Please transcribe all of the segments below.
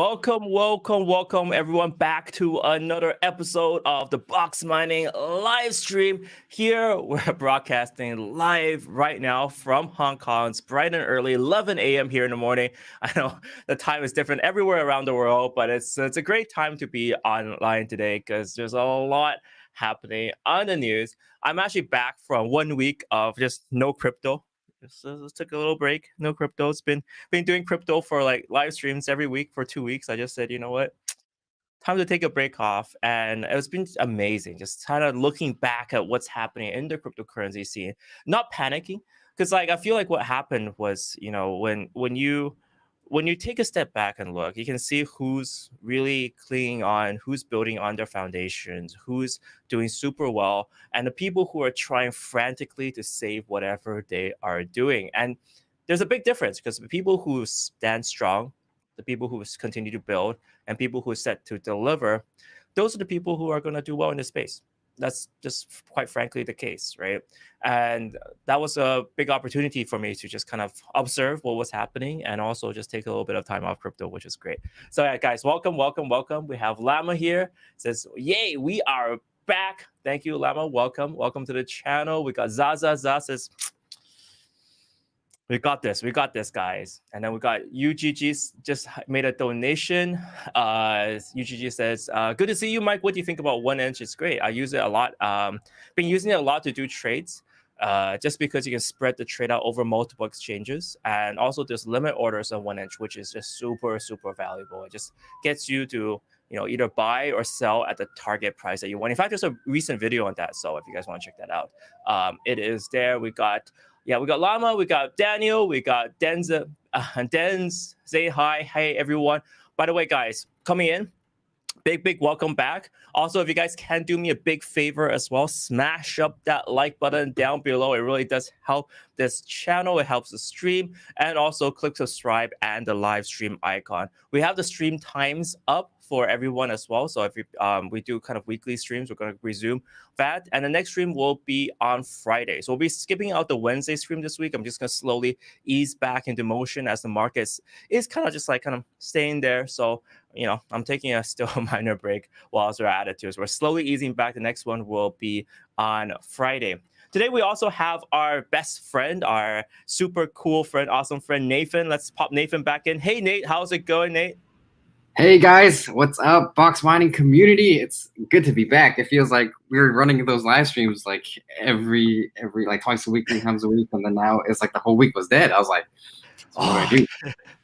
Welcome everyone back to another episode of the Box Mining live stream. Here we're broadcasting live right now from Hong Kong. It's bright and early, 11 a.m. here in the morning. I know the time is different everywhere around the world, but it's a great time to be online today because there's a lot happening on the news. I'm actually back from 1 week of just no crypto. Just took a little break. No crypto. It's been doing crypto for like live streams every week for 2 weeks. I just said, you know what? Time to take a break off. And it's been amazing. Just kind of looking back at what's happening in the cryptocurrency scene, not panicking. Because like I feel like what happened was, when you take a step back and look, you can see who's really clinging on, who's building on their foundations, who's doing super well, and the people who are trying frantically to save whatever they are doing. And there's a big difference because the people who stand strong, the people who continue to build, and people who are set to deliver, those are the people who are going to do well in this space. That's just quite frankly the case, right? And that was a big opportunity for me to just kind of observe what was happening and also just take a little bit of time off crypto, which is great. So yeah, guys, welcome. We have Llama here. It says, yay, we are back. Thank you, Llama. Welcome to the channel. We got Zaza. Zaza says, we got this, guys. And then we got UGG just made a donation. UGG says, good to see you, Mike. What do you think about 1inch? It's great. I use it a lot. Been using it a lot to do trades, just because you can spread the trade out over multiple exchanges. And also there's limit orders on 1inch, which is just super, super valuable. It just gets you to either buy or sell at the target price that you want. In fact, there's a recent video on that. So if you guys want to check that out, it is there. We got Llama, we got Daniel, we got Denz, say hi. Hey, everyone. By the way, guys, coming in, big welcome back. Also, if you guys can do me a big favor as well, smash up that like button down below. It really does help this channel. It helps the stream. And also click subscribe and the live stream icon. We have the stream times up for everyone as well. So if we do kind of weekly streams, we're going to resume that. And the next stream will be on Friday. So we'll be skipping out the Wednesday stream this week. I'm just going to slowly ease back into motion as the market is kind of staying there. So, I'm taking a still minor break whilst we're at it too. So we're slowly easing back. The next one will be on Friday. Today, we also have our best friend, our super cool friend, awesome friend, Nathan. Let's pop Nathan back in. Hey, Nate, how's it going, Nate? Hey guys, what's up, Box Mining community? It's good to be back. It feels like we were running those live streams like every like twice a week, 3 times a week, and then now it's like the whole week was dead. I was like, what do I do?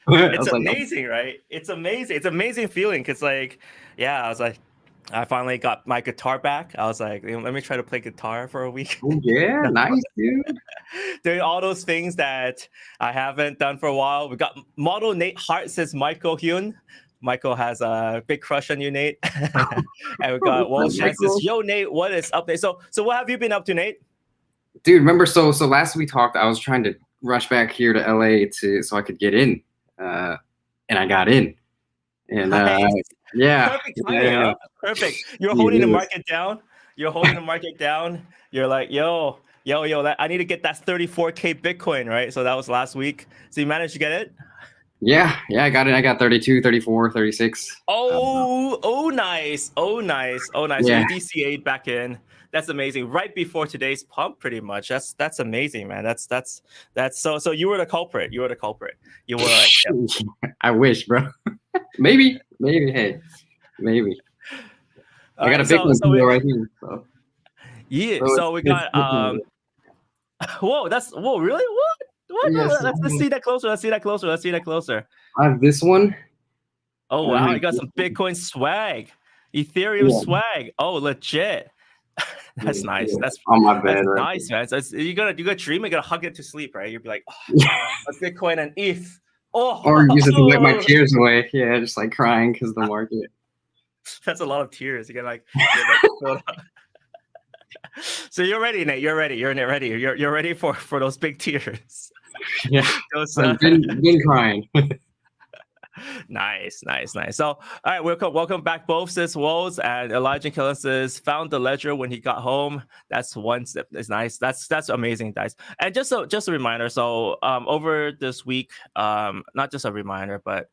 It's amazing, right? It's amazing. It's an amazing feeling because I was like, I finally got my guitar back. I was like, let me try to play guitar for a week. Oh, yeah, nice, dude. Doing all those things that I haven't done for a while. We got model Nate Hart says Michael Hyun. Michael has a big crush on you, Nate. And we got Walsh says, yo, Nate, what is up, Nate? So what have you been up to, Nate? Dude, remember, so last we talked, I was trying to rush back here to LA so I could get in. And I got in. And nice. Yeah. Perfect timing, huh? Perfect. You're holding the market down. You're like, yo, I need to get that 34K Bitcoin, right? So that was last week. So you managed to get it? Yeah, I got it. I got 32, 34, 36. Nice. Yeah. So you DCA'd back in. That's amazing. Right before today's pump, pretty much. That's amazing, man. That's so you were the culprit. You were like, yep. I wish, bro. maybe. Hey, maybe. I got a big one right here. So. Yeah. So we got whoa, really? What? Yes, Let's see that closer. I have this one. Oh wow, you got some Bitcoin swag, Ethereum swag. Oh, legit. That's nice. That's on my bed. That's right nice, man. So you gotta dream. You gotta hug it to sleep, right? You'll be like, that's Bitcoin and ETH. Or use it to wipe my tears away. Yeah, just like crying because of the market. That's a lot of tears. You gotta So you're ready, Nate. You're ready. You're ready for those big tears. Yeah, I've been crying. Nice. So, all right, welcome back, both sis Wolves and Elijah Killen says found the ledger when he got home. That's one step. It's nice. That's amazing, guys. And just a reminder. So, over this week, not just a reminder, but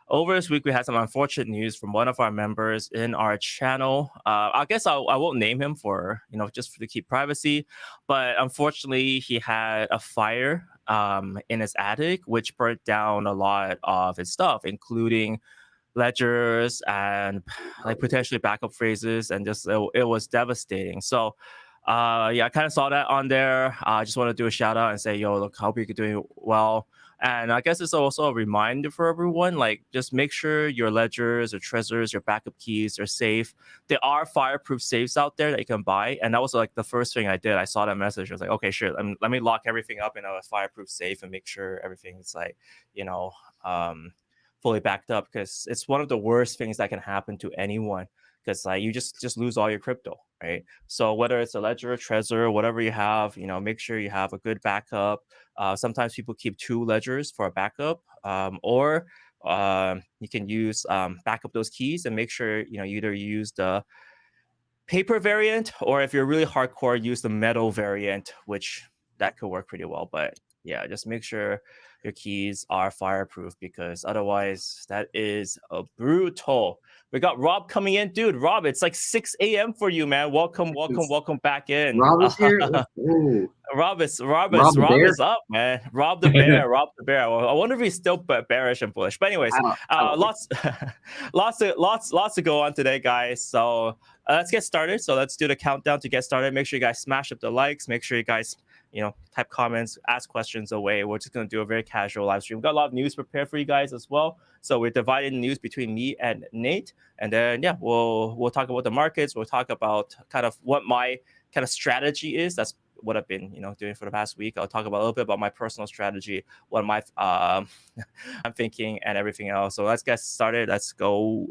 over this week we had some unfortunate news from one of our members in our channel. I guess I won't name him for just to keep privacy, but unfortunately he had a fire in his attic, which burnt down a lot of his stuff, including ledgers and like potentially backup phrases, and just it was devastating. So yeah, I kind of saw that on there. I just want to do a shout out and say, yo, look, hope you're doing well. And I guess it's also a reminder for everyone, like just make sure your ledgers or treasures, your backup keys are safe. There are fireproof safes out there that you can buy. And that was like the first thing I did. I saw that message. I was like, okay, sure. Let me lock everything up in a fireproof safe and make sure everything's like, fully backed up, because it's one of the worst things that can happen to anyone, because like you just lose all your crypto, right? So whether it's a ledger, trezor, whatever you have, make sure you have a good backup. Sometimes people keep 2 ledgers for a backup, or you can use backup those keys and make sure you either use the paper variant, or if you're really hardcore, use the metal variant, which that could work pretty well. But yeah, just make sure your keys are fireproof, because otherwise that is a brutal. We got Rob coming in. Dude, Rob, it's like 6 a.m. for you, man. Welcome back in. Rob is here. Ooh. Rob is Bear? up, man. Rob the bear. I wonder if he's still bearish and bullish. But anyways, lots to go on today, guys. So let's get started. So let's do the countdown to get started. Make sure you guys smash up the likes. Make sure you guys type comments, ask questions away. We're just going to do a very casual live stream. We've got a lot of news prepared for you guys as well. So we're dividing news between me and Nate. And then, yeah, we'll talk about the markets. We'll talk about kind of what my kind of strategy is. That's what I've been, doing for the past week. I'll talk about a little bit about my personal strategy, what my I'm thinking, and everything else. So let's get started. Let's go.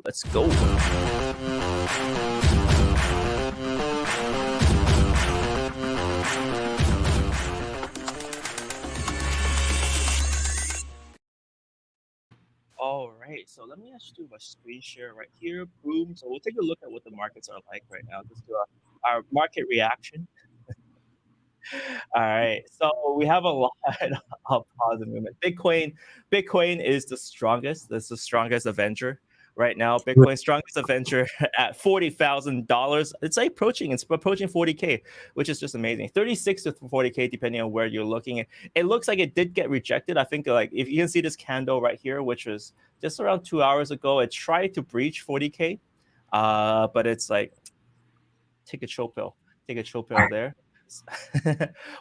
All right, so let me just do a screen share right here. Boom. So we'll take a look at what the markets are like right now. Just do our market reaction. All right, so we have a lot of positive movement. Bitcoin is the strongest. That's the strongest Avenger right now. Bitcoin's strongest Avenger at $40,000. It's approaching 40K, which is just amazing. 36 to 40K, depending on where you're looking at. It looks like it did get rejected. I think like if you can see this candle right here, which was just around 2 hours ago, it tried to breach 40K, but it's like take a chill pill there.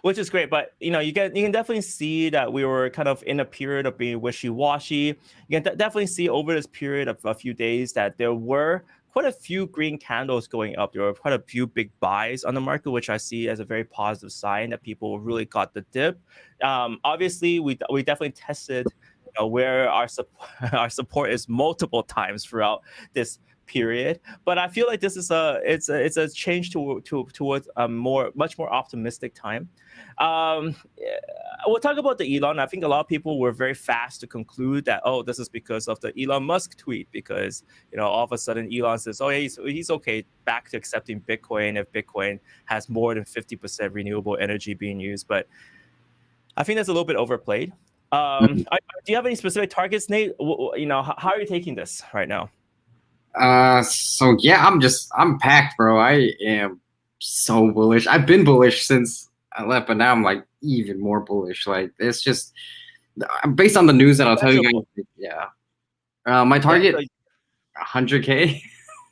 Which is great, but you can definitely see that we were kind of in a period of being wishy-washy. You can definitely see over this period of a few days that there were quite a few green candles going up. There were quite a few big buys on the market, which I see as a very positive sign that people really got the dip. Obviously, we definitely tested where our support is multiple times throughout this period, but I feel like this is it's a change towards a much more optimistic time. We'll talk about the Elon. I think a lot of people were very fast to conclude that, oh, this is because of the Elon Musk tweet, because all of a sudden Elon says, oh yeah, he's okay back to accepting Bitcoin if Bitcoin has more than 50% renewable energy being used. But I think that's a little bit overplayed. Do you have any specific targets, Nate? How are you taking this right now? So yeah, I'm packed, bro. I am so bullish. I've been bullish since I left, but now I'm like even more bullish. Like it's just based on the news that I'll tell you guys. Yeah. My target 100K.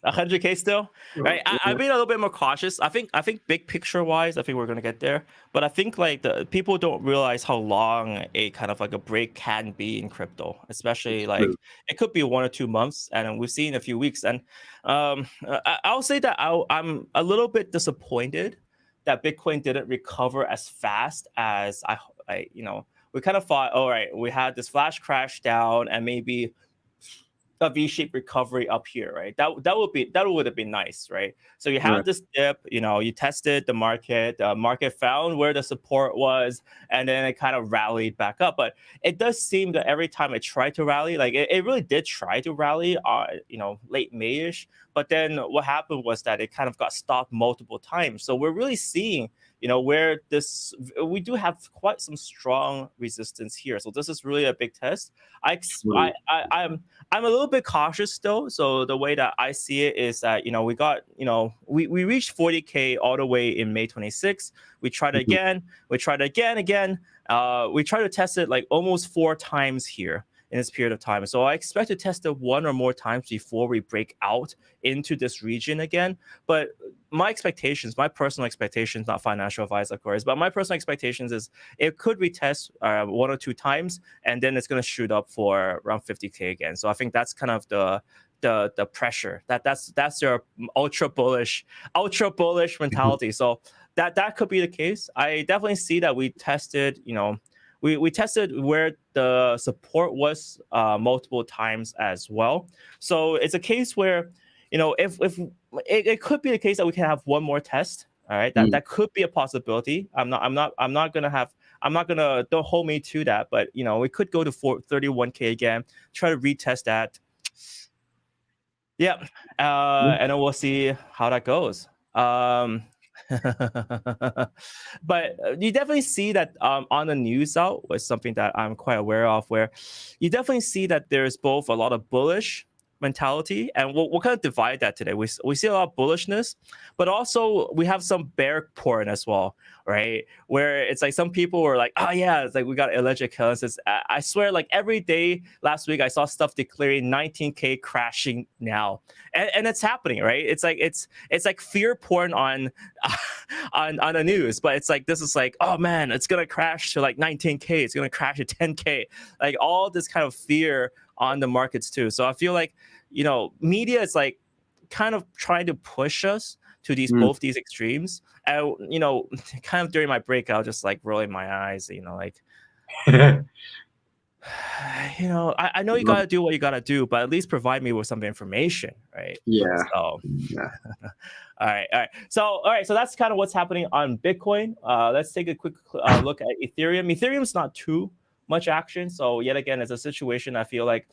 100K still, right? I've been a little bit more cautious. I think big picture wise, I think we're gonna get there. But I think like the people don't realize how long a kind of like a break can be in crypto, especially like it could be 1 or 2 months, and we've seen a few weeks. And I'll say that I'm a little bit disappointed that Bitcoin didn't recover as fast as we kind of thought. All right, we had this flash crash down, and maybe a V-shaped recovery up here, right? That would have been nice, right? So you have this dip, you tested the market found where the support was, and then it kind of rallied back up. But it does seem that every time it tried to rally, like it really did try to rally, late May-ish. But then what happened was that it kind of got stopped multiple times. So we're really seeing where we do have quite some strong resistance here. So this is really a big test. I'm a little bit cautious though. So the way that I see it is that we reached 40K all the way in May 26th. We tried again. We tried again. We tried to test it like almost 4 times here in this period of time. So I expect to test it 1 or more times before we break out into this region again. But my personal expectations, not financial advice, of course, but my personal expectations is it could retest 1 or 2 times, and then it's going to shoot up for around 50K again. So I think that's kind of the pressure that's your ultra bullish mentality. So that could be the case. I definitely see that we tested, we tested where the support was multiple times as well. So it's a case where, if it could be the case that we can have 1 more test. All right, that could be a possibility. I'm not gonna, don't hold me to that, but we could go to 31K again, try to retest that. Yeah, and then we'll see how that goes. But you definitely see that on the news out was something that I'm quite aware of, where you definitely see that there's both a lot of bullish mentality, and we'll kind of divide that today. We see a lot of bullishness, but also we have some bear porn as well, right? Where it's like some people were like, oh yeah, it's like we got alleged occurrences. I swear, like every day last week I saw stuff declaring 19K crashing now, and it's happening, right? It's like fear porn on the news, but it's like, this is like, oh man, it's gonna crash to like 19K, it's gonna crash to 10K, like all this kind of fear on the markets too. So I feel like, media is like kind of trying to push us to both these extremes. And kind of during my break, I was just like rolling my eyes, like I know you gotta do what you gotta do, but at least provide me with some information, right? Yeah. So all right. So that's kind of what's happening on Bitcoin. Let's take a quick look at Ethereum. Ethereum's not too much action. So yet again, it's a situation I feel like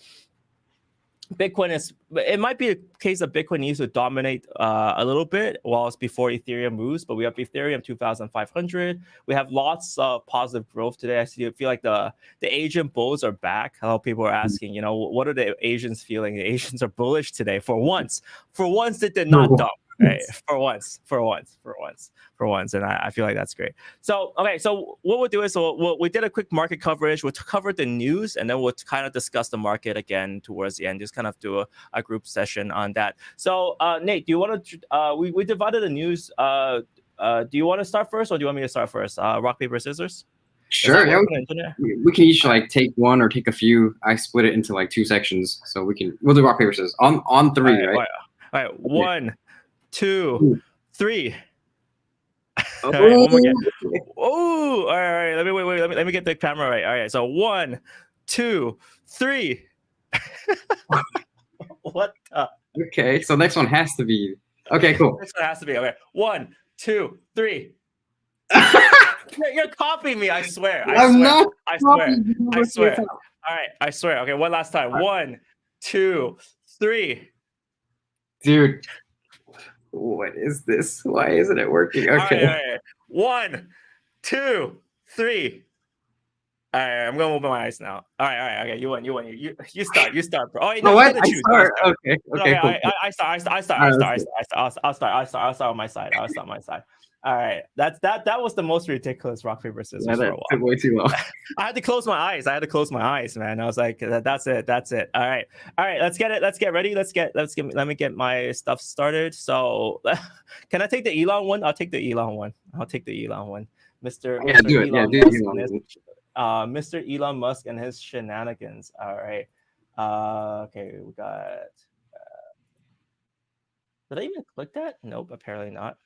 it might be a case that Bitcoin needs to dominate a little bit whilst before Ethereum moves, but we have Ethereum 2,500. We have lots of positive growth today. I feel like the Asian bulls are back. A lot of people are asking, what are the Asians feeling? The Asians are bullish today for once. For once, they did not dump. Right, for once, and I feel like that's great. So what we'll do is we did a quick market coverage. We'll cover the news, and then we'll kind of discuss the market again towards the end. Just kind of do a group session on that. So Nate, do you want to? We divided the news. Do you want to start first, or do you want me to start first? Rock, paper, scissors. Sure. Yeah, we can each like take one or take a few. I split it into like 2 sections, so we'll do rock, paper, scissors on 3, right? All right. Okay. 1, 2, 3. All right, one more again. Oh, all right. Let me get the camera right. All right. So 1, 2, 3. What? Okay. So next one has to be. Okay. Cool. Next one has to be. Okay. 1, 2, 3. You're copying me. I swear. I'm not. I swear. All right. I swear. Okay. One last time. 1, 2, 3. Dude. What is this? Why isn't it working? Okay. All right. 1, 2, 3. All right, I'm gonna open my eyes now. All right. Okay, you won. You start, bro. Oh, wait, no, what? I start. Okay. Cool. I start. I'll start on my side. All right, that was the most ridiculous rock, paper, scissors for a while. Took way too long. I had to close my eyes, man. I was like, that's it. All right. Let's get ready. Let me get my stuff started. So, can I take the Elon one? I'll take the Elon one. Mr. Elon Musk and his shenanigans. All right. Okay, we got. Did I even click that? Nope, apparently not.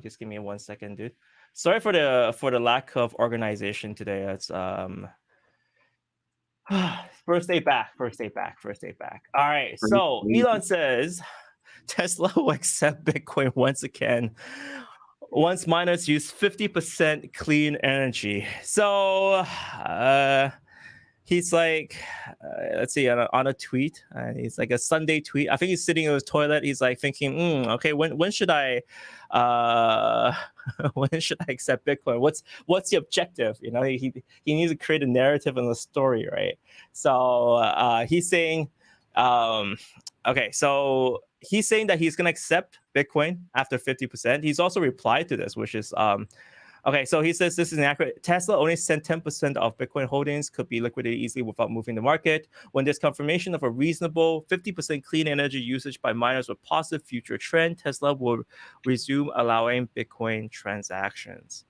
Just give me 1 second, dude. Sorry for the lack of organization today. It's first day back. All right. So Elon says Tesla will accept Bitcoin once again, once miners use 50% clean energy. So he's like, let's see, on a tweet, he's like a Sunday tweet. I think he's sitting in his toilet. He's like thinking, okay, when should I when should I accept Bitcoin? What's the objective? You know, he needs to create a narrative and a story, right? So he's saying, okay, so he's saying that he's gonna accept Bitcoin after 50%. He's also replied to this, which is okay, so he says this is inaccurate. Tesla only sent 10% of Bitcoin holdings could be liquidated easily without moving the market. When there's confirmation of a reasonable 50% clean energy usage by miners with positive future trend, Tesla will resume allowing Bitcoin transactions.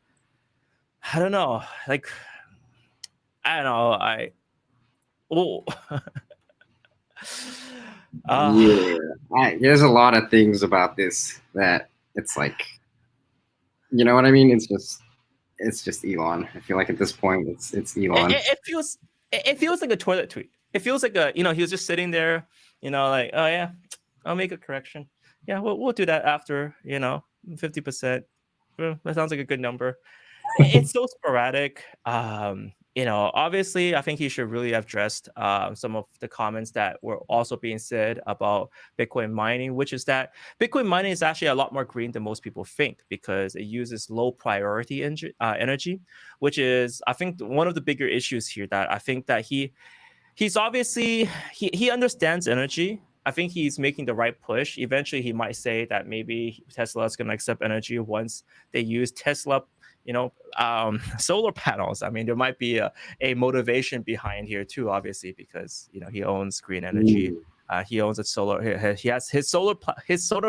I don't know. Like, I don't know. Oh. There's a lot of things about this that it's like, you know what I mean? It's just Elon. I feel like at this point, it's Elon. It feels like a toilet tweet. It feels like he was just sitting there, like, oh yeah, I'll make a correction. Yeah, we'll do that after, 50%. That sounds like a good number. It's so sporadic. Obviously, I think he should really have addressed some of the comments that were also being said about Bitcoin mining, which is that Bitcoin mining is actually a lot more green than most people think because it uses low priority energy, which is, I think, one of the bigger issues here. That I think that he's obviously he understands energy. I think he's making the right push. Eventually, he might say that maybe Tesla is going to accept energy once they use Tesla solar panels. I mean, there might be a motivation behind here too, obviously, because he owns green energy. He owns a solar. He has his solar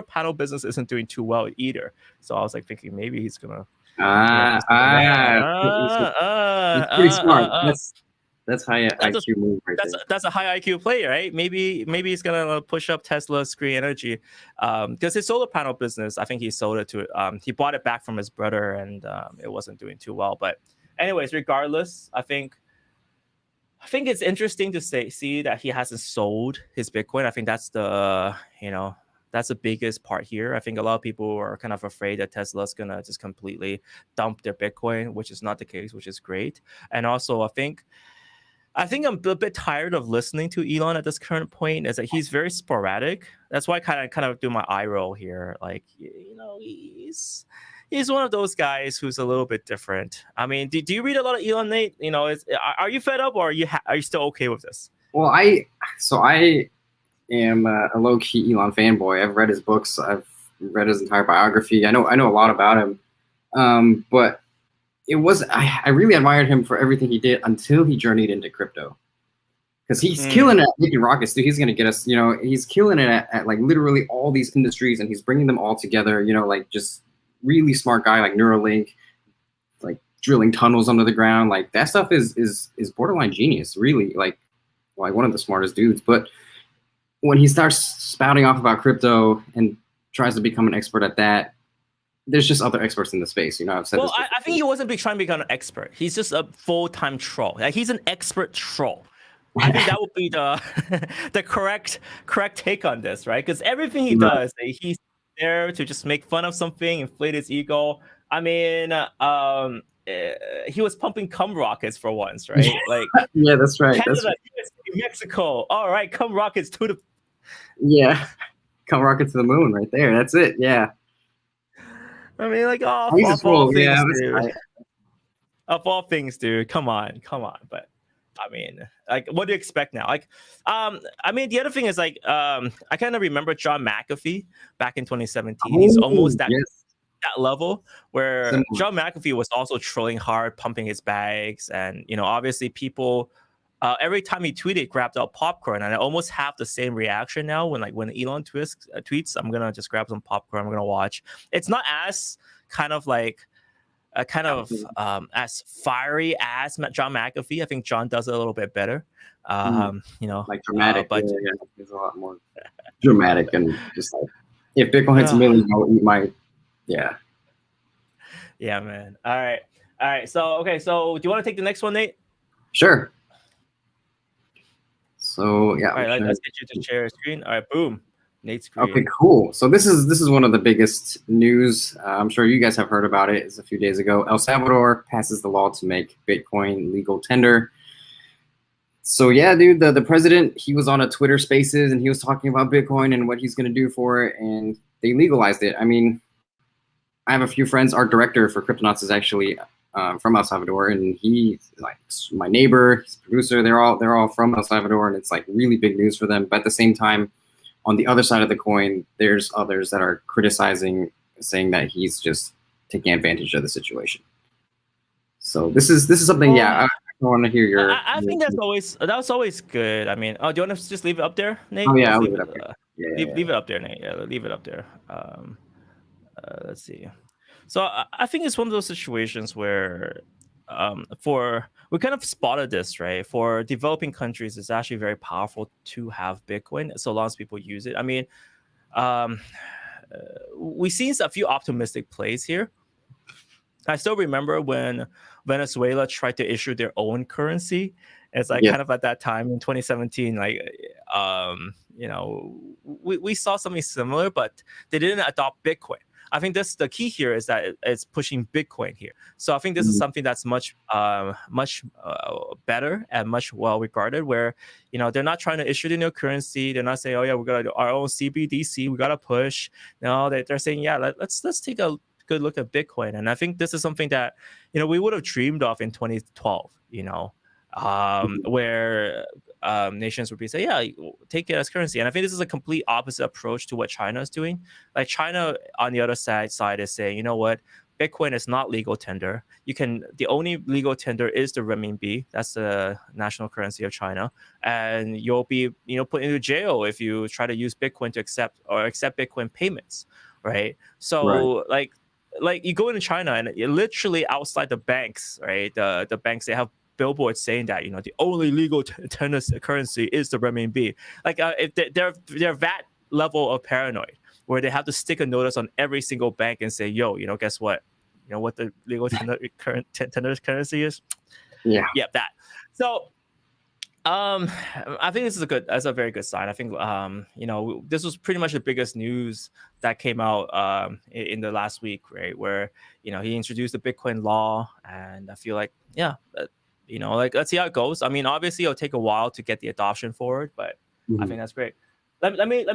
panel business isn't doing too well either. So I was like thinking maybe he's gonna. It's pretty smart. That's high IQ move right there. That's a high IQ play, right? Maybe he's gonna push up Tesla's green energy, because his solar panel business, I think he sold it to. He bought it back from his brother, and it wasn't doing too well. But anyways, regardless, I think it's interesting to see that he hasn't sold his Bitcoin. I think that's the that's the biggest part here. I think a lot of people are kind of afraid that Tesla's gonna just completely dump their Bitcoin, which is not the case, which is great. And also, I think I'm a bit tired of listening to Elon at this current point. Is that he's very sporadic. That's why I kind of do my eye roll here. Like, he's one of those guys who's a little bit different. I mean, do you read a lot of Elon, Nate? Are you fed up, or are you still okay with this? Well, I am a low key Elon fanboy. I've read his books. I've read his entire biography. I know a lot about him. But I really admired him for everything he did until he journeyed into crypto, because he's killing it at making rockets, dude. He's gonna get us, he's killing it at like literally all these industries, and he's bringing them all together. Like just really smart guy, like Neuralink, like drilling tunnels under the ground. Like that stuff is borderline genius, really. Like one of the smartest dudes. But when he starts spouting off about crypto and tries to become an expert at that, there's just other experts in the space. I've said. Well, I think he wasn't trying to become an expert. He's just a full-time troll. Like, he's an expert troll. I think that would be the correct take on this, right? Because everything he does, he's there to just make fun of something, inflate his ego. I mean, he was pumping cum rockets for once, right? Like, yeah, that's right. Canada, USA, Mexico. All right, cum rockets to the. Yeah, cum rocket to the moon, right there. That's it. Yeah. I mean, like, off all things, dude. Come on. But I mean, like, what do you expect now? Like, I mean, the other thing is, like, I kind of remember John McAfee back in 2017. He's almost that level where John McAfee was also trolling hard, pumping his bags, and obviously people. Every time he tweeted, grabbed out popcorn, and I almost have the same reaction now when Elon tweets, I'm gonna just grab some popcorn. I'm gonna watch. It's not as kind of like as fiery as John McAfee. I think John does it a little bit better. Like dramatic, but it's a lot more dramatic and just like if Bitcoin hits $1 million, you might, yeah, man. All right. So do you want to take the next one, Nate? Sure. So yeah. All right, let's get you to share a screen. All right, boom, Nate's screen. Okay, cool. So this is one of the biggest news. I'm sure you guys have heard about it. It's a few days ago. El Salvador passes the law to make Bitcoin legal tender. So yeah, dude, the president, he was on a Twitter Spaces and he was talking about Bitcoin and what he's gonna do for it, and they legalized it. I mean, I have a few friends. Our director for Cryptonauts is actually from El Salvador, and he's like my neighbor, he's a producer. They're all from El Salvador, and it's like really big news for them. But at the same time, on the other side of the coin, there's others that are criticizing, saying that he's just taking advantage of the situation. So this is something. Well, Yeah, I want to hear your. I think that's always good. I mean, oh, do you want to just leave it up there, Nate? Oh yeah, Let's I'll leave leave it it. up here. Yeah, Leave it up there, Nate. Yeah, leave it up there. Let's see. So I think it's one of those situations where, we kind of spotted this, right? For developing countries, it's actually very powerful to have Bitcoin, so long as people use it. I mean, we've seen a few optimistic plays here. I still remember when Venezuela tried to issue their own currency. It's like kind of at that time in 2017, like, we saw something similar, but they didn't adopt Bitcoin. I think that's the key here, is that it's pushing Bitcoin here. So I think this is something that's much better and much well regarded, where, they're not trying to issue the new currency. They're not saying, oh yeah, we got our own CBDC, we got to push. No, they're saying, yeah, let's take a good look at Bitcoin. And I think this is something that, we would have dreamed of in 2012, where nations would be saying, yeah, take it as currency. And I think this is a complete opposite approach to what China is doing. Like, China on the other side is saying, you know what, Bitcoin is not legal tender. The only legal tender is the renminbi. That's the national currency of China. And you'll be, put into jail if you try to use Bitcoin to accept Bitcoin payments. Right. So like you go into China, and you're literally outside the banks, right? The banks, they have billboards saying that, the only legal tender currency is the renminbi. Like, if they're that level of paranoid, where they have to stick a notice on every single bank and say, yo, guess what? You know what the legal tender currency is? Yeah, that. So I think this is a very good sign. I think this was pretty much the biggest news that came out in the last week, right? Where he introduced the Bitcoin law, and I feel like let's see how it goes. I mean, obviously it'll take a while to get the adoption forward, but I think that's great. Let me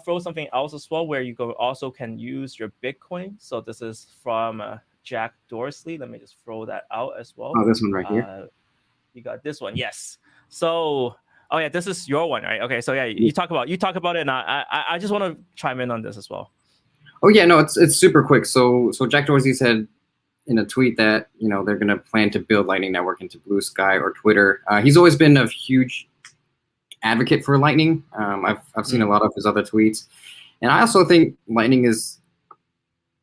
throw something else as well, where you also can use your Bitcoin. So this is from Jack Dorsey. Let me just throw that out as well. Oh, this one right here. You got this one, yes. So, oh yeah, this is your one, right? Okay, so yeah, you talk about it, and I just want to chime in on this as well. Oh yeah, no, it's super quick. So Jack Dorsey said in a tweet that they're gonna plan to build Lightning Network into Blue Sky or Twitter. He's always been a huge advocate for Lightning. I've seen a lot of his other tweets, and I also think Lightning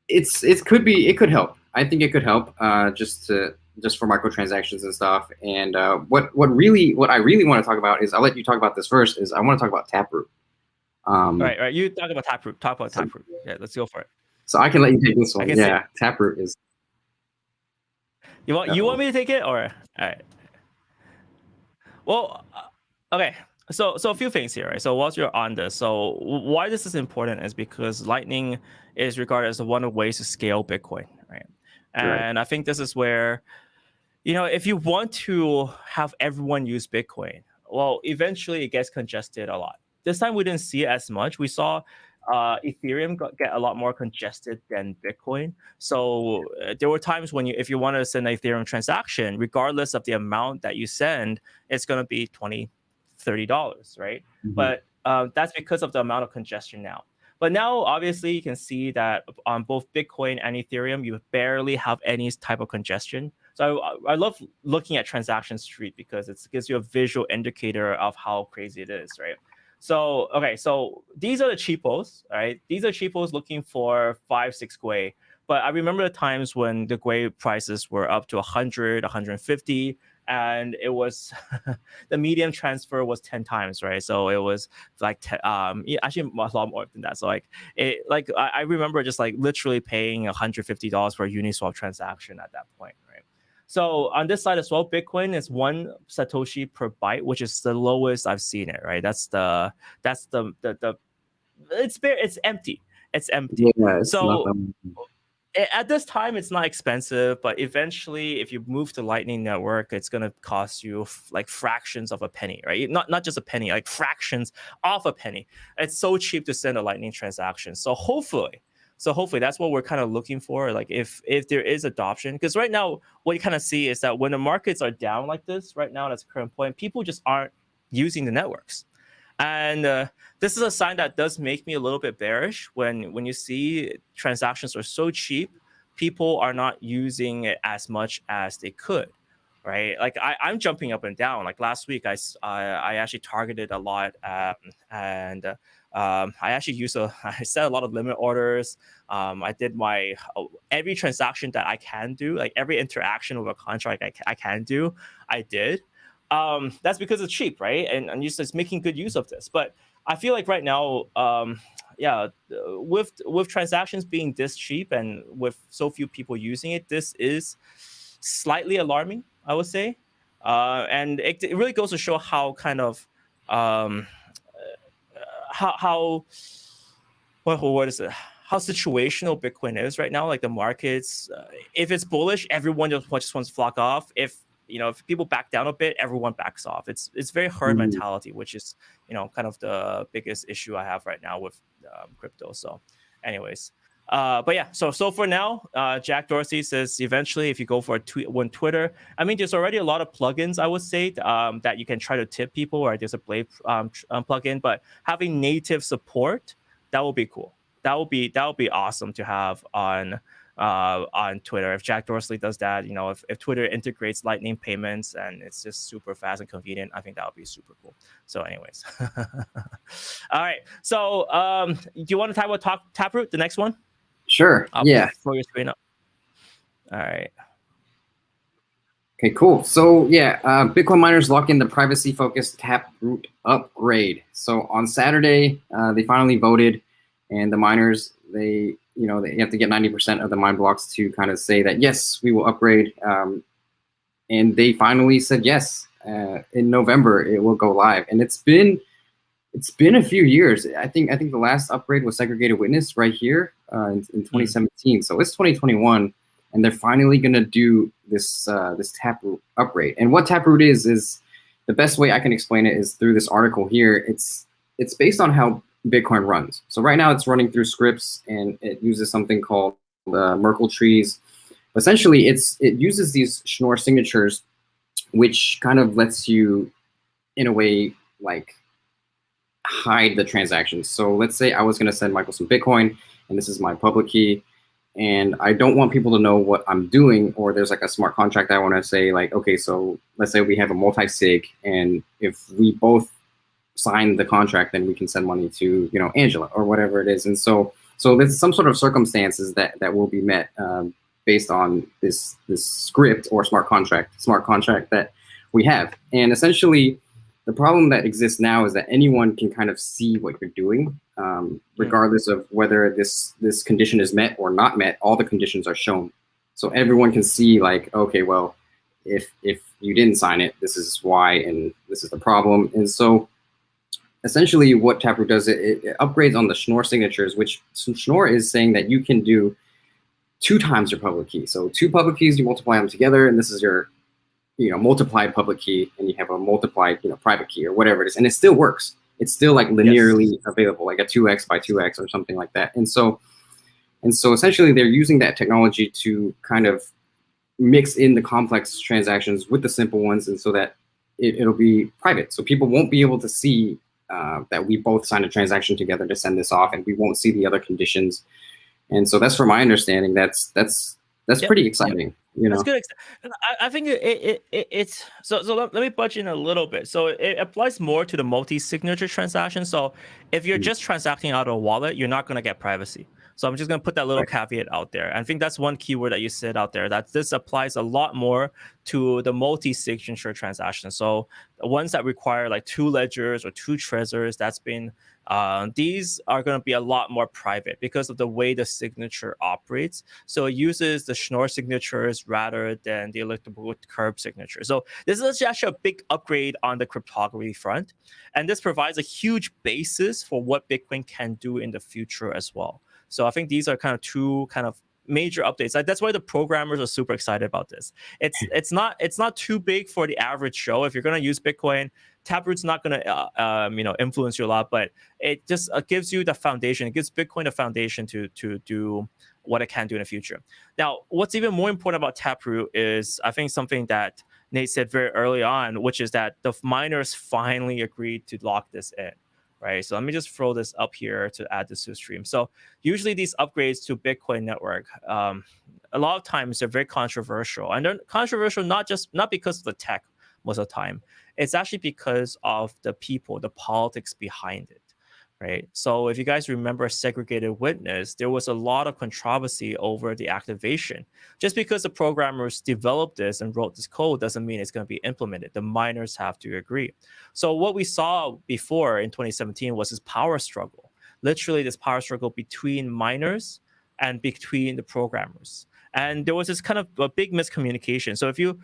it could help. I think it could help just for microtransactions and stuff. And what I really want to talk about is, I'll let you talk about this first, is I want to talk about Taproot. Right. You talk about Taproot. Taproot. Yeah, let's go for it. So I can let you take this one. Yeah, Taproot is. You want me to take it, or all right? Well, okay. So a few things here, right? So whilst you're on this, so why this is important is because Lightning is regarded as one of the ways to scale Bitcoin, right? And I think this is where, if you want to have everyone use Bitcoin, well, eventually it gets congested a lot. This time we didn't see it as much. We saw Ethereum get a lot more congested than Bitcoin. So there were times when if you want to send an Ethereum transaction, regardless of the amount that you send, it's going to be $20-$30, right? But that's because of the amount of congestion now. But now, obviously, you can see that on both Bitcoin and Ethereum, you barely have any type of congestion. So I love looking at Transaction Street, because it gives you a visual indicator of how crazy it is, right? So, okay, so these are the cheapos, right? These are cheapos looking for 5-6 Gwei. But I remember the times when the Gwei prices were up to 100, 150, and it was the median transfer was 10 times, right? So it was like actually a lot more than that. So I remember just like literally paying $150 for a Uniswap transaction at that point, right? So on this side as well, Bitcoin is 1 Satoshi per byte, which is the lowest I've seen it, right? It's empty. It's empty. Yeah, at this time, it's not expensive, but eventually, if you move to Lightning Network, it's going to cost you like fractions of a penny, right? Not just a penny, like fractions of a penny. It's so cheap to send a Lightning transaction. So hopefully, So hopefully that's what we're kind of looking for. Like if there is adoption, because right now what you kind of see is that when the markets are down like this right now at its current point, people just aren't using the networks. And this is a sign that does make me a little bit bearish when you see transactions are so cheap, people are not using it as much as they could, right? Like I'm jumping up and down. Like last week, I actually targeted a lot, and I actually I set a lot of limit orders. I did my every transaction that I can do, like every interaction with a contract I can do, I did. That's because it's cheap, right? And just making good use of this. But I feel like right now, with transactions being this cheap and with so few people using it, this is slightly alarming, I would say. And it really goes to show how kind of how what is it? How situational Bitcoin is right now. Like the markets, if it's bullish, everyone just wants to flock off. If people back down a bit, everyone backs off. It's very herd mentality, which is kind of the biggest issue I have right now with crypto. So, anyways, but yeah. So for now, Jack Dorsey says eventually, if you go for a tweet on Twitter, I mean, there's already a lot of plugins, I would say, that you can try to tip people, or there's a Blade plugin, but having native support, that will be cool. That would be awesome to have on Twitter. If Jack Dorsey does that, if Twitter integrates Lightning payments and it's just super fast and convenient, I think that would be super cool. So anyways, all right. So do you want to talk about Taproot, the next one? Sure. Yeah. Throw your screen up. All right. Okay, cool. So yeah, Bitcoin miners lock in the privacy-focused Taproot upgrade. So on Saturday, they finally voted, and the miners, they have to get 90% of the mine blocks to kind of say that, yes, we will upgrade. And they finally said yes. In November, it will go live. And it's been a few years. I think the last upgrade was Segregated Witness right here in 2017. So it's 2021, and they're finally going to do this Taproot upgrade. And what Taproot is the best way I can explain it is through this article here. It's based on how Bitcoin runs. So right now it's running through scripts, and it uses something called Merkle trees. Essentially, it uses these Schnorr signatures, which kind of lets you, in a way, like hide the transactions. So let's say I was going to send Michael some Bitcoin, and this is my public key, and I don't want people to know what I'm doing, or there's like a smart contract I want to say, like, okay, so let's say we have a multi-sig, and if we both sign the contract, then we can send money to Angela or whatever it is. And so there's some sort of circumstances that will be met based on this script or smart contract that we have. And essentially, the problem that exists now is that anyone can kind of see what you're doing, regardless of whether this condition is met or not met. All the conditions are shown, so everyone can see, like, okay, well, if you didn't sign it, this is why, and this is the problem. And so essentially what Taproot does, it upgrades on the Schnorr signatures, which Schnorr is saying that you can do 2 times your public key. So 2 public keys, you multiply them together, and this is your multiplied public key, and you have a multiplied private key or whatever it is, and it still works. It's still like linearly available, like a 2x by 2x or something like that. And so essentially they're using that technology to kind of mix in the complex transactions with the simple ones, and so that it'll be private. So people won't be able to see that we both signed a transaction together to send this off, and we won't see the other conditions. And so that's, from my understanding, that's pretty exciting. That's good. I think it's so. Let me budge in a little bit. So it applies more to the multi-signature transaction. So if you're just transacting out of a wallet, you're not going to get privacy. So I'm just going to put that little caveat out there. I think that's one keyword that you said out there, that this applies a lot more to the multi-signature transactions. So the ones that require like 2 ledgers or 2 treasures, that's been these are going to be a lot more private because of the way the signature operates. So it uses the Schnorr signatures rather than the elliptical curve signature. So this is actually a big upgrade on the cryptography front, and this provides a huge basis for what Bitcoin can do in the future as well. So I think these are kind of 2 kind of major updates. That's why the programmers are super excited about this. It's not too big for the average Joe. If you're going to use Bitcoin, Taproot's not going to influence you a lot, but it just gives you the foundation. It gives Bitcoin the foundation to do what it can do in the future. Now, what's even more important about Taproot is, I think, something that Nate said very early on, which is that the miners finally agreed to lock this in, right? So let me just throw this up here to add this to the stream. So usually these upgrades to Bitcoin network, a lot of times they're very controversial, and they're controversial not because of the tech most of the time. It's actually because of the people, the politics behind it. Right. So if you guys remember segregated witness, there was a lot of controversy over the activation. Just because the programmers developed this and wrote this code doesn't mean it's going to be implemented. The miners have to agree. So what we saw before in 2017 was this power struggle, literally this power struggle between miners and between the programmers. And there was this kind of a big miscommunication. So if you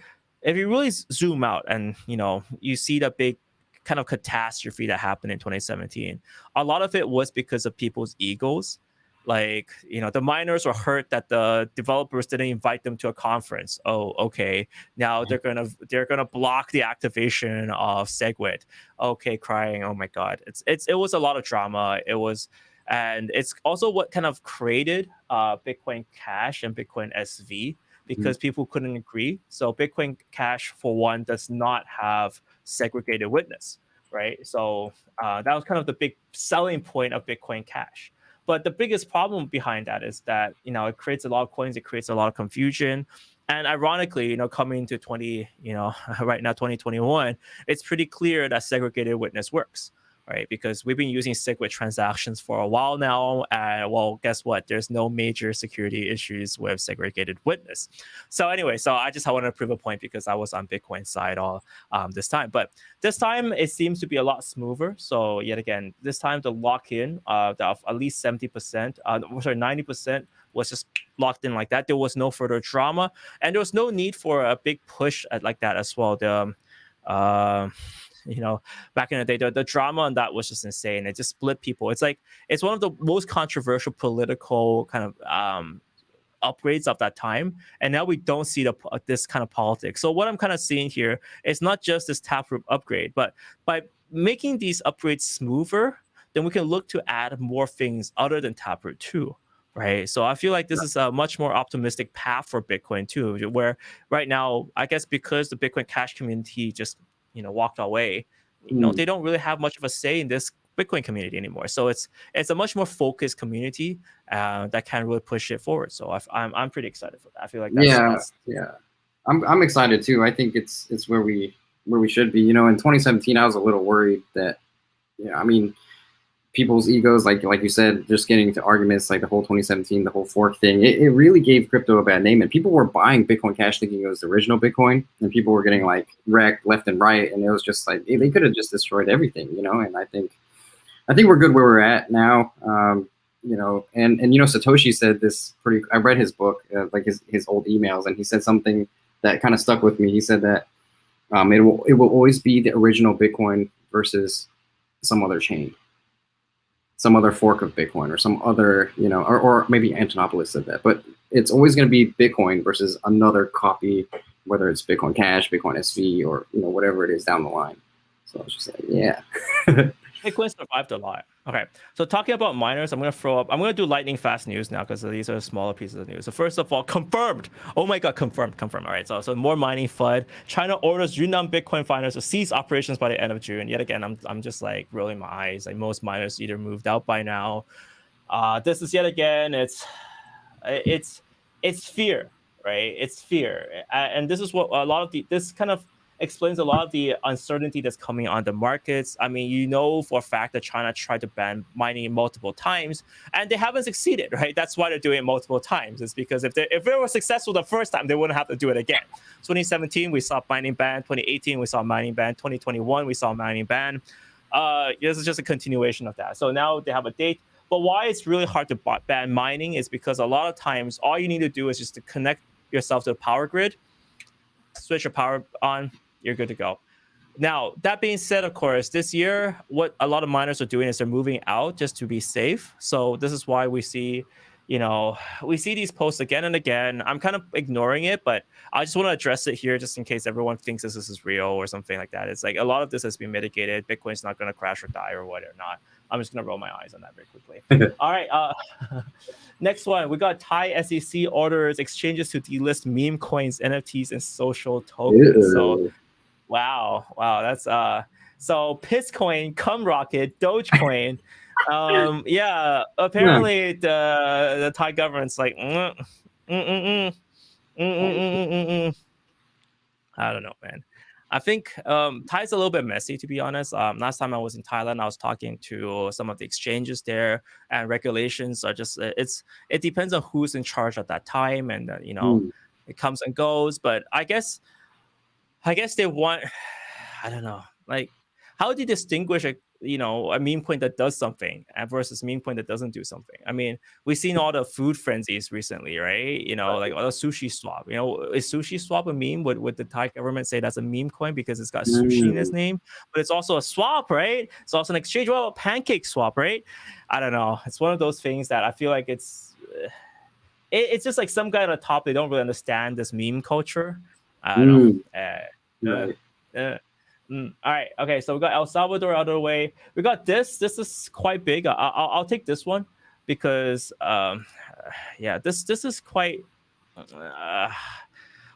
really zoom out and you see the big kind of catastrophe that happened in 2017, a lot of it was because of people's egos. Like, the miners were hurt that the developers didn't invite them to a conference. Oh, okay. Now they're gonna block the activation of SegWit. Okay, crying. Oh my God. It was a lot of drama. And it's also what kind of created Bitcoin Cash and Bitcoin SV, because people couldn't agree. So Bitcoin Cash, for one, does not have segregated witness, right? So that was kind of the big selling point of Bitcoin Cash. But the biggest problem behind that is that, it creates a lot of coins, it creates a lot of confusion. And ironically, coming to right now, 2021, it's pretty clear that segregated witness works. Right, because we've been using SegWit transactions for a while now, and well, guess what? There's no major security issues with segregated witness. So anyway, I wanted to prove a point because I was on Bitcoin side all this time, but this time it seems to be a lot smoother. So yet again, this time the lock-in of at least 70%, 90% was just locked in like that. There was no further drama, and there was no need for a big push like that as well. Back in the day, the drama on that was just insane. It just split people. It's one of the most controversial political kind of upgrades of that time, and now we don't see this kind of politics. So what I'm kind of seeing here is not just this Taproot upgrade, but by making these upgrades smoother, then we can look to add more things other than Taproot too. Right. So I feel like this is a much more optimistic path for Bitcoin too, where right now, I guess because the Bitcoin Cash community just walked away, they don't really have much of a say in this Bitcoin community anymore. So it's a much more focused community that can really push it forward. So I'm pretty excited for that. I feel like that's I'm excited too. I think it's where we should be. In 2017, I was a little worried that people's egos, like you said, just getting into arguments, like the whole 2017, the whole fork thing, it really gave crypto a bad name, and people were buying Bitcoin Cash thinking it was the original Bitcoin, and people were getting wrecked left and right, and it was just like they could have just destroyed everything, and I think we're good where we're at now. And Satoshi said this I read his book, like his old emails, and he said something that kind of stuck with me. He said that it will always be the original Bitcoin versus some other chain, some other fork of Bitcoin, or some other, or maybe Antonopoulos said that, but it's always going to be Bitcoin versus another copy, whether it's Bitcoin Cash, Bitcoin SV, or, whatever it is down the line. So I was just like, yeah. Bitcoin survived a lot. Okay, so talking about miners, I'm going to do lightning fast news now because these are smaller pieces of news. So first of all, confirmed. Oh my God, confirmed. All right, so more mining FUD. China orders Yunnan Bitcoin miners to cease operations by the end of June. Yet again, I'm just like rolling my eyes. Like most miners either moved out by now. This is yet again, it's fear, right? It's fear, and this is what a lot of this kind of explains a lot of the uncertainty that's coming on the markets. I mean, for a fact that China tried to ban mining multiple times, and they haven't succeeded, right? That's why they're doing it multiple times. It's because if they were successful the first time, they wouldn't have to do it again. 2017, we saw mining ban. 2018, we saw mining ban. 2021, we saw mining ban. This is just a continuation of that. So now they have a date. But why it's really hard to ban mining is because a lot of times, all you need to do is just to connect yourself to the power grid, switch your power on, you're good to go. Now, that being said, of course, this year, what a lot of miners are doing is they're moving out just to be safe. So this is why we see, we see these posts again and again. I'm kind of ignoring it, but I just want to address it here just in case everyone thinks this is real or something like that. It's like a lot of this has been mitigated. Bitcoin's not going to crash or die or whatever not. I'm just going to roll my eyes on that very quickly. All right. Next one. We got Thai SEC orders exchanges to delist meme coins, NFTs, and social tokens. Ew. So, wow. That's so Pisscoin, Cum Rocket, Dogecoin. Apparently the Thai government's like, I don't know, man. I think Thai's a little bit messy, to be honest. Last time I was in Thailand, I was talking to some of the exchanges there, and regulations are just it depends on who's in charge at that time, and it comes and goes. But I guess they want, I don't know, like, how do you distinguish a meme coin that does something versus meme coin that doesn't do something? I mean, we've seen all the food frenzies recently, right? Like all the sushi swap. Is sushi swap a meme? Would the Thai government say that's a meme coin because it's got sushi in its name? But it's also a swap, right? It's also an exchange. Well, a pancake swap, right? I don't know. It's one of those things that I feel like it's just like some guy at the top. They don't really understand this meme culture. I don't know. All right. Okay. So we got El Salvador out of the way. We got this. This is quite big. I'll take this one because, this is quite.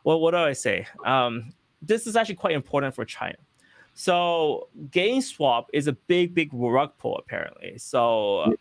Well, what do I say? This is actually quite important for China. So Gainswap is a big rug pull apparently. So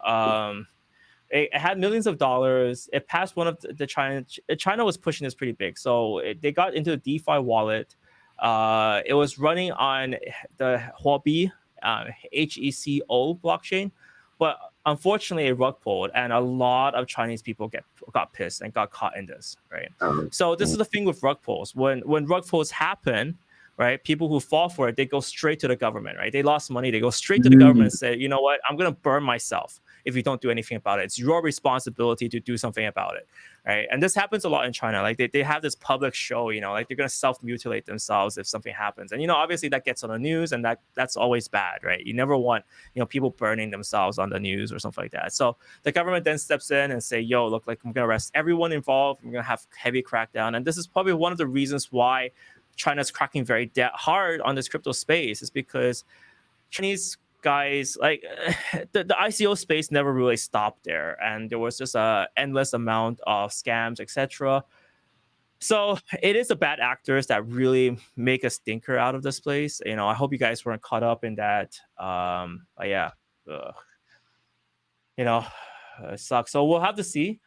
it had millions of dollars. It passed one of the China was pushing this pretty big. So they got into a DeFi wallet. It was running on the Huobi HECO blockchain, but unfortunately it rug pulled, and a lot of Chinese people got pissed and got caught in this, right? So this is the thing with rug pulls. When rug pulls happen, right, people who fall for it, they go straight to the government, right? They lost money, they go straight to the government and say, you know what, I'm gonna burn myself if you don't do anything about it. It's your responsibility to do something about it, right? And this happens a lot in China. Like they have this public show, like they're gonna self-mutilate themselves if something happens. And obviously that gets on the news, and that's always bad, right? You never want people burning themselves on the news or something like that. So the government then steps in and say, yo, look, like I'm gonna arrest everyone involved. I'm gonna have heavy crackdown. And this is probably one of the reasons why China's cracking very hard on this crypto space, is because Chinese guys, like the ICO space never really stopped there, and there was just a endless amount of scams, etc. So it is the bad actors that really make a stinker out of this place. I hope you guys weren't caught up in that. But yeah, it sucks. So we'll have to see.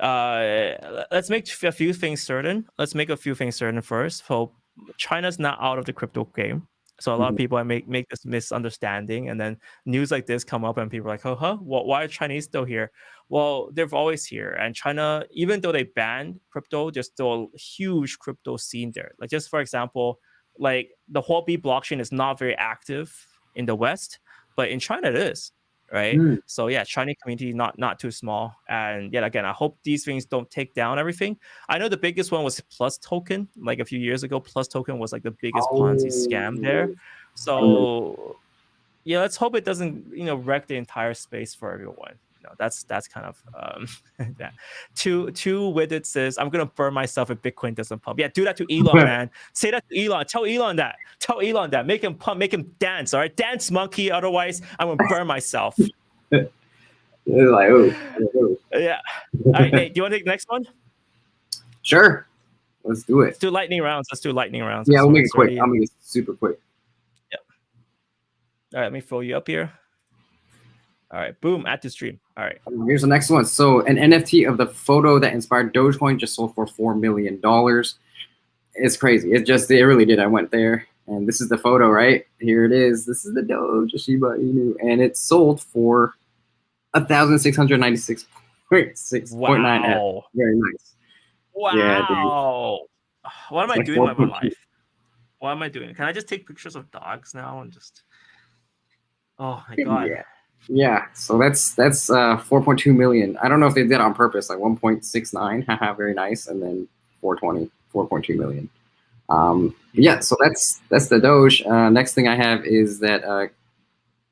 Let's make a few things certain. Let's make a few things certain first. So China's not out of the crypto game. So a lot of people make this misunderstanding, and then news like this come up, and people are like, why are Chinese still here? Well, they're always here. And China, even though they banned crypto, there's still a huge crypto scene there. Like, just for example, like the Huobi blockchain is not very active in the West, but in China it is, right? So yeah, Chinese community not too small. And yet again, I hope these things don't take down everything. I know the biggest one was Plus Token. Like a few years ago, Plus Token was like the biggest Ponzi scam there. So yeah, let's hope it doesn't wreck the entire space for everyone. That's kind of that. Two with it says, I'm gonna burn myself if Bitcoin doesn't pump. Yeah, do that to Elon, man. Say that to Elon. Tell Elon that. Make him pump. Make him dance. All right, dance, monkey. Otherwise, I'm gonna burn myself. Like, Yeah. All right, hey, do you want to take the next one? Sure. Let's do it. Let's do lightning rounds. Yeah, we'll make it quick. I'll make it super quick. Yep. All right, let me throw you up here. All right, boom, add to stream. All right. Here's the next one. So an NFT of the photo that inspired Dogecoin just sold for $4 million. It's crazy. It really did. I went there, and this is the photo, right? Here it is. This is the Doge Shiba Inu, and it sold for 1,696.6.9. Wow. Very nice. Wow. Yeah, what am I doing with my life? What am I doing? Can I just take pictures of dogs now and just? Oh my god. Yeah, so that's 4.2 million. I don't know if they did it on purpose, like 1.69, haha, very nice, and then 4.2 million. Yeah, so that's the Doge. Next thing I have is that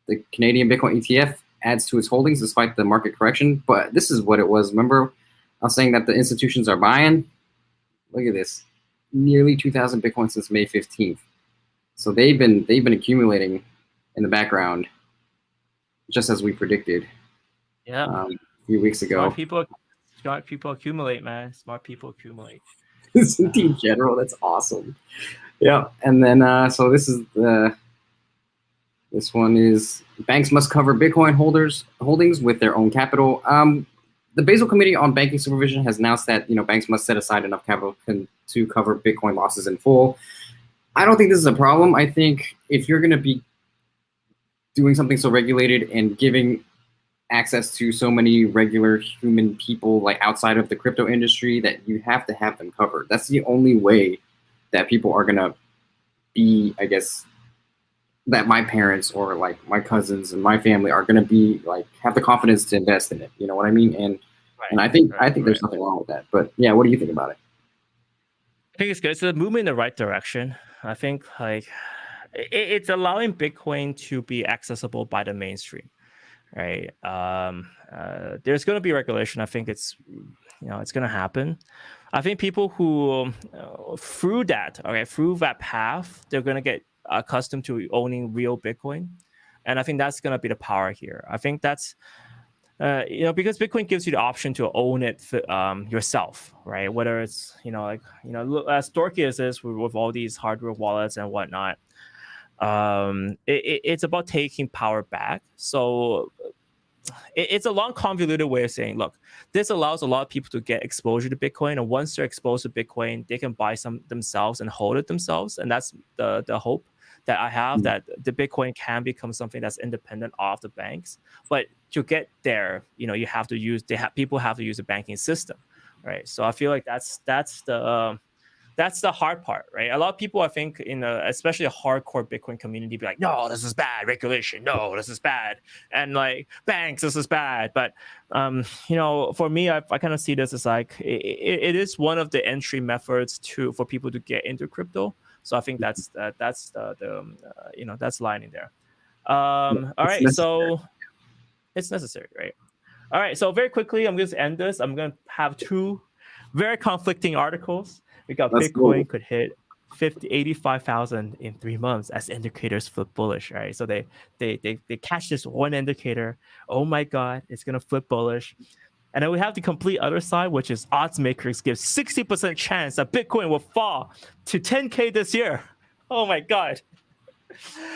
the Canadian Bitcoin ETF adds to its holdings despite the market correction. But this is what it was. Remember, I was saying that the institutions are buying. Look at this, nearly 2,000 Bitcoin since May 15th. So they've been accumulating in the background, just as we predicted. Yeah, a few weeks ago. Smart people accumulate, man. Smart people accumulate. In general, that's awesome. Yeah, and then so this one is banks must cover Bitcoin holdings with their own capital. The Basel Committee on Banking Supervision has announced that banks must set aside enough capital to cover Bitcoin losses in full. I don't think this is a problem. I think if you're going to be doing something so regulated and giving access to so many regular human people like outside of the crypto industry, that you have to have them covered. That's the only way that people are going to be, I guess, that my parents or like my cousins and my family are going to be like have the confidence to invest in it. You know what I mean? And I think there's nothing wrong with that. But yeah, what do you think about it? I think it's good. It's a movement in the right direction. I think like it's allowing Bitcoin to be accessible by the mainstream, right? There's going to be regulation. I think it's going to happen. I think people who through that path, they're going to get accustomed to owning real Bitcoin, and I think that's going to be the power here. I think that's because Bitcoin gives you the option to own it yourself, right? Whether it's as dorky as this with all these hardware wallets and whatnot, it's about taking power back. So it's a long, convoluted way of saying, look, this allows a lot of people to get exposure to Bitcoin, and once they're exposed to Bitcoin, they can buy some themselves and hold it themselves, and that's the hope that I have, that the Bitcoin can become something that's independent of the banks. But to get there, people have to use the banking system, right? So I feel like that's the hard part, right? A lot of people, I think, especially a hardcore Bitcoin community, be like, no, this is bad regulation. No, this is bad. And like banks, this is bad. But, for me, I kind of see this as like, it is one of the entry methods for people to get into crypto. So I think that's that's lining there. All right. So it's necessary, right? All right. So very quickly, I'm going to end this. I'm going to have two very conflicting articles. We got Bitcoin could hit 85,000 in 3 months as indicators flip bullish, right? So they catch this one indicator. Oh my God, it's gonna flip bullish. And then we have the complete other side, which is odds makers give 60% chance that Bitcoin will fall to 10K this year. Oh my God.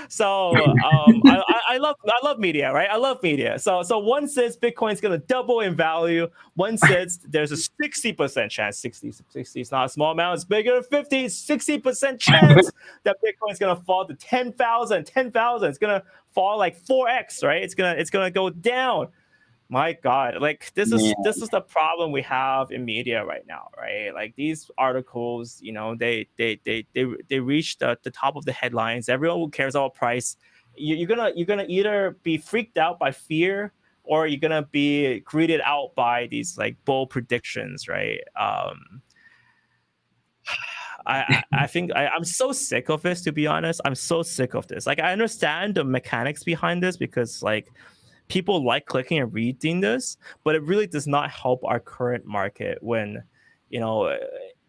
So I love media, right? I love media. So one says Bitcoin's gonna double in value. One says there's a 60% chance. 60 is not a small amount. It's bigger than 50. 60% chance that Bitcoin's gonna fall to 10,000. 10,000. It's gonna fall like 4x, right? It's gonna go down. My God, like this is the problem we have in media right now, right? Like these articles, they reach the top of the headlines. Everyone who cares about price, you're gonna either be freaked out by fear, or you're gonna be greeted out by these like bold predictions, right? I think I'm so sick of this, to be honest. I'm so sick of this. Like I understand the mechanics behind this, because like people like clicking and reading this, but it really does not help our current market when,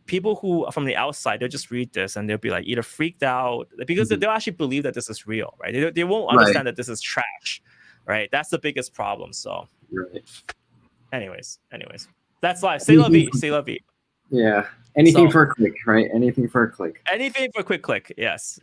people who from the outside, they'll just read this and they'll be like either freaked out because they'll actually believe that this is real, right? They won't understand that this is trash, right? That's the biggest problem. So anyways, that's life. C'est la vie, c'est la vie. Yeah. Anything for a click, right? Anything for a click. Anything for a quick click. Yes.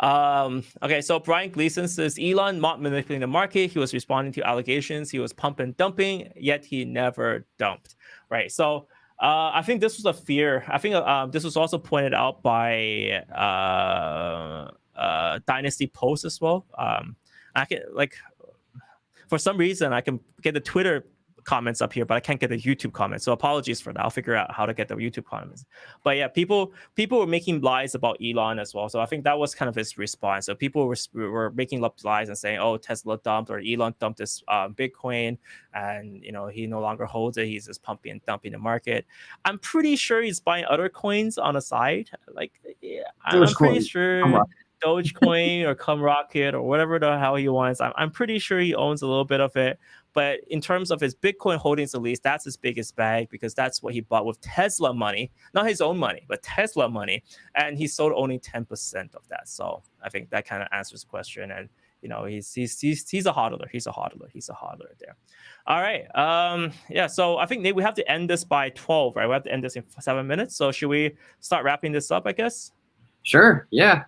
Okay, so Brian Gleason says Elon not manipulating the market. He was responding to allegations. He was pump and dumping, yet he never dumped. Right. So I think this was a fear. I think this was also pointed out by Dynasty Post as well. I can for some reason I can get the Twitter comments up here, but I can't get the YouTube comments. So apologies for that. I'll figure out how to get the YouTube comments. But yeah, people were making lies about Elon as well. So I think that was kind of his response. So people were making up lies and saying, oh, Tesla dumped, or Elon dumped this Bitcoin, and he no longer holds it. He's just pumping and dumping the market. I'm pretty sure he's buying other coins on the side. I'm pretty sure Dogecoin or Come Rocket or whatever the hell he wants. I'm pretty sure he owns a little bit of it. But in terms of his Bitcoin holdings, at least, that's his biggest bag because that's what he bought with Tesla money, not his own money, but Tesla money. And he sold only 10% of that. So I think that kind of answers the question. And he's a hodler. He's a hodler there. All right. Yeah. So I think, Nate, we have to end this by 12, right? We have to end this in 7 minutes. So should we start wrapping this up, I guess? Sure. Yeah.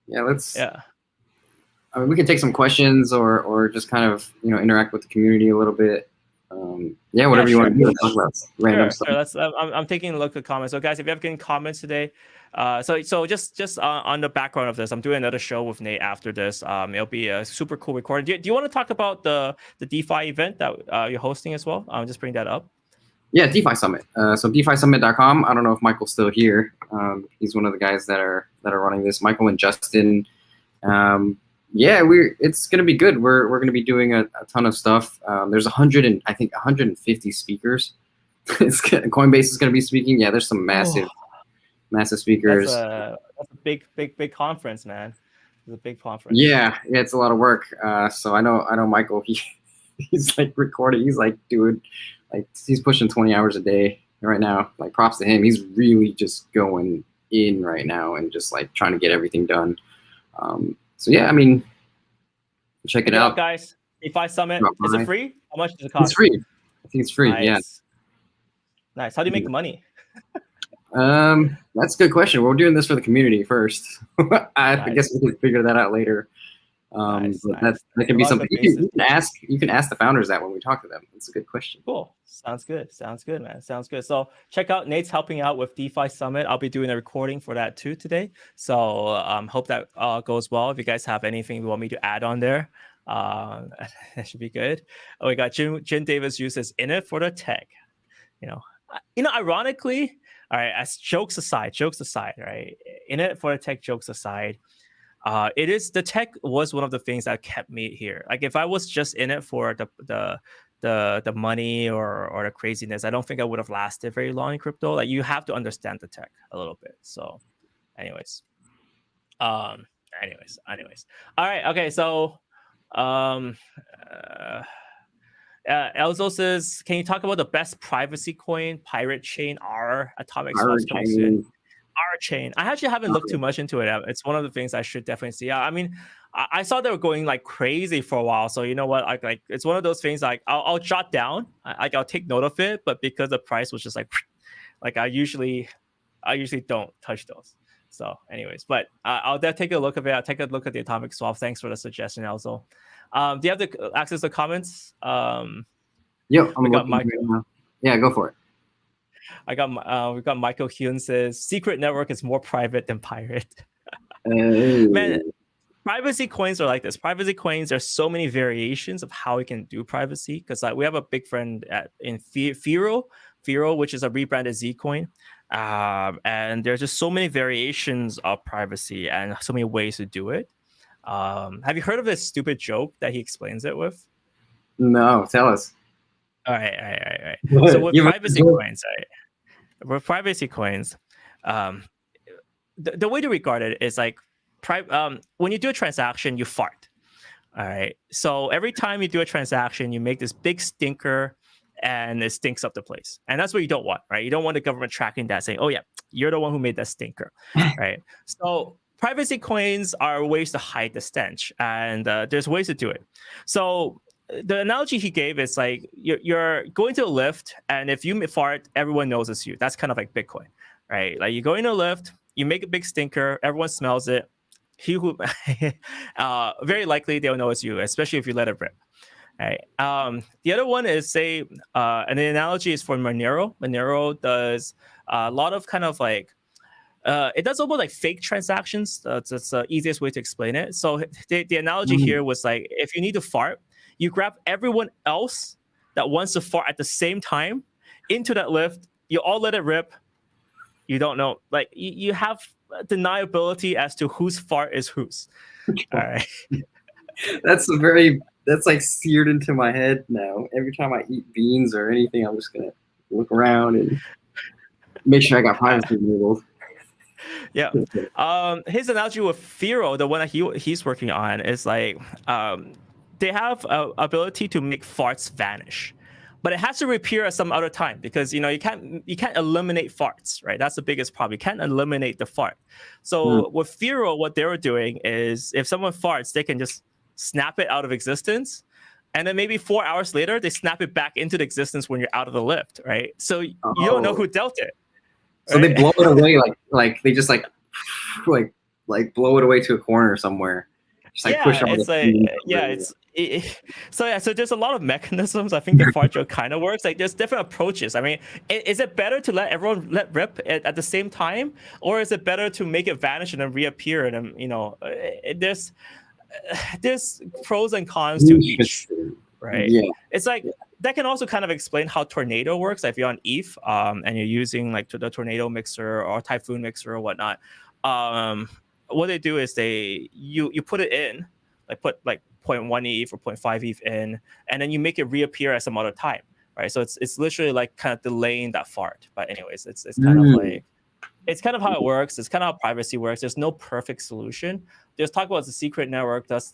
Let's. Yeah. I mean, we can take some questions or just kind of interact with the community a little bit. Whatever you want to do. Talk about random stuff. Sure. I'm taking a look at comments. So guys, if you have any comments today, so just on the background of this, I'm doing another show with Nate after this. It'll be a super cool recording. Do you want to talk about the DeFi event that you're hosting as well? Just bring that up. Yeah, DeFi Summit. So DeFiSummit.com. I don't know if Michael's still here. He's one of the guys that are running this. Michael and Justin. It's gonna be good. We're gonna be doing a ton of stuff. There's 150 speakers. Coinbase is gonna be speaking. Yeah, there's some massive speakers. That's a big conference, man. It's a big conference. Yeah, it's a lot of work. So I know Michael. He's like recording. He's like doing he's pushing 20 hours a day right now. Like props to him. He's really just going in right now and just like trying to get everything done. So yeah, I mean, check it out, guys. DeFi Summit. Is it free? How much does it cost? It's free. I think it's free. Nice. Yeah. Nice. How do you make the money? That's a good question. We're doing this for the community first. I guess we can figure that out later. That can be something you can ask. You can ask the founders that when we talk to them. It's a good question. Cool. Sounds good, man. Sounds good. So check out Nate's helping out with DeFi Summit. I'll be doing a recording for that too today. So hope that goes well. If you guys have anything you want me to add on there, that should be good. Oh, we got Jim Davis uses in it for the tech. Ironically, all right. As jokes aside, right? In it for the tech. Jokes aside. The tech was one of the things that kept me here. Like if I was just in it for the money or the craziness, I don't think I would have lasted very long in crypto. Like you have to understand the tech a little bit. So anyways. All right. Okay. So, Elzo says, can you talk about the best privacy coin, Pirate Chain, Atomic Swaps coming soon? Chain. I actually haven't looked too much into it. It's one of the things I should definitely see. I mean, I saw they were going like crazy for a while. So you know what? Like it's one of those things. Like I'll jot down. I'll take note of it. But because the price was just like I usually don't touch those. So, anyways, but I'll take a look of it. I'll take a look at the Atomic Swap. Thanks for the suggestion, also. Do you have the access to comments? Yeah, I'm got Michael. Yeah, go for it. We got Michael Hune says secret network is more private than pirate. Man, privacy coins are like this. Privacy coins, there's so many variations of how we can do privacy. Because like we have a big friend in Firo, which is a rebranded Z coin. And there's just so many variations of privacy and so many ways to do it. Have you heard of this stupid joke that he explains it with? No, tell us. All right. So with privacy coins, right? With privacy coins, the way to regard it is like, when you do a transaction, you fart. All right. So every time you do a transaction, you make this big stinker, and it stinks up the place. And that's what you don't want, right? You don't want the government tracking that, saying, "Oh yeah, you're the one who made that stinker," right? So privacy coins are ways to hide the stench, and there's ways to do it. So the analogy he gave is like you're going to a lift, and if you fart, everyone knows it's you. That's kind of like Bitcoin, right? Like you go in a lift, you make a big stinker, everyone smells it. Very likely they'll know it's you, especially if you let it rip. Right. The other one is and the analogy is for Monero. Monero does a lot of kind of like it does almost like fake transactions. That's the easiest way to explain it. So the analogy here was like if you need to fart, you grab everyone else that wants to fart at the same time into that lift. You all let it rip. You don't know, like you have deniability as to whose fart is whose. All right. That's like seared into my head now. Every time I eat beans or anything, I'm just gonna look around and make sure I got privacy enabled. Yeah. His analogy with Firo, the one that he's working on, is like they have a ability to make farts vanish, but it has to reappear at some other time because you can't eliminate farts, right? That's the biggest problem. You can't eliminate the fart. So with Firo, what they were doing is if someone farts, they can just snap it out of existence. And then maybe 4 hours later, they snap it back into the existence when you're out of the lift, right? So you don't know who dealt it. So they blow it away, like they just like blow it away to a corner somewhere. Just like push it's so there's a lot of mechanisms. I think the fart joke kind of works. Like there's different approaches. I mean, is it better to let everyone let rip at the same time, or is it better to make it vanish and then reappear? And then there's pros and cons to each, right? Yeah, it's like that can also kind of explain how Tornado works. If you're on ETH and you're using like the Tornado mixer or Typhoon mixer or whatnot, what they do is you put it in, like put like 0.1 ETH or 0.5 ETH in, and then you make it reappear at some other time, right? So it's literally like kind of delaying that fart. But anyways, it's kind of like. It's kind of how it works. It's kind of how privacy works. There's no perfect solution. There's talk about the secret network. That's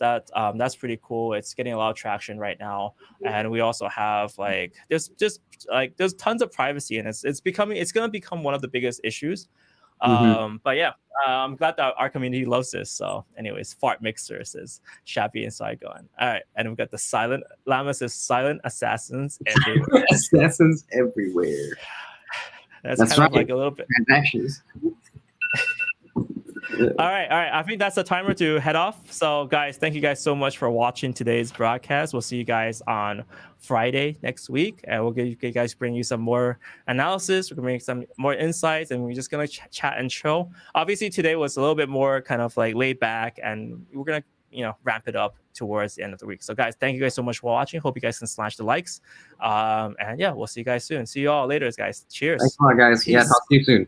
pretty cool. It's getting a lot of traction right now. And we also have like there's tons of privacy, and it's going to become one of the biggest issues. But yeah, I'm glad that our community loves this. So anyways, fart mixer says Shabby and Saigon. All right, and we've got the silent Llama says silent assassins everywhere. Assassins everywhere. That's kind of like a little bit transactions. All right. I think that's the timer to head off. So, guys, thank you guys so much for watching today's broadcast. We'll see you guys on Friday next week, and we'll bring you some more analysis. We're gonna bring some more insights, and we're just gonna chat and chill. Obviously, today was a little bit more kind of like laid back, and we're gonna ramp it up towards the end of the week. So guys, thank you guys so much for watching. Hope you guys can smash the likes. And yeah, we'll see you guys soon. See you all later, guys. Cheers. Thanks a lot, guys. Peace. Yeah, talk to you soon.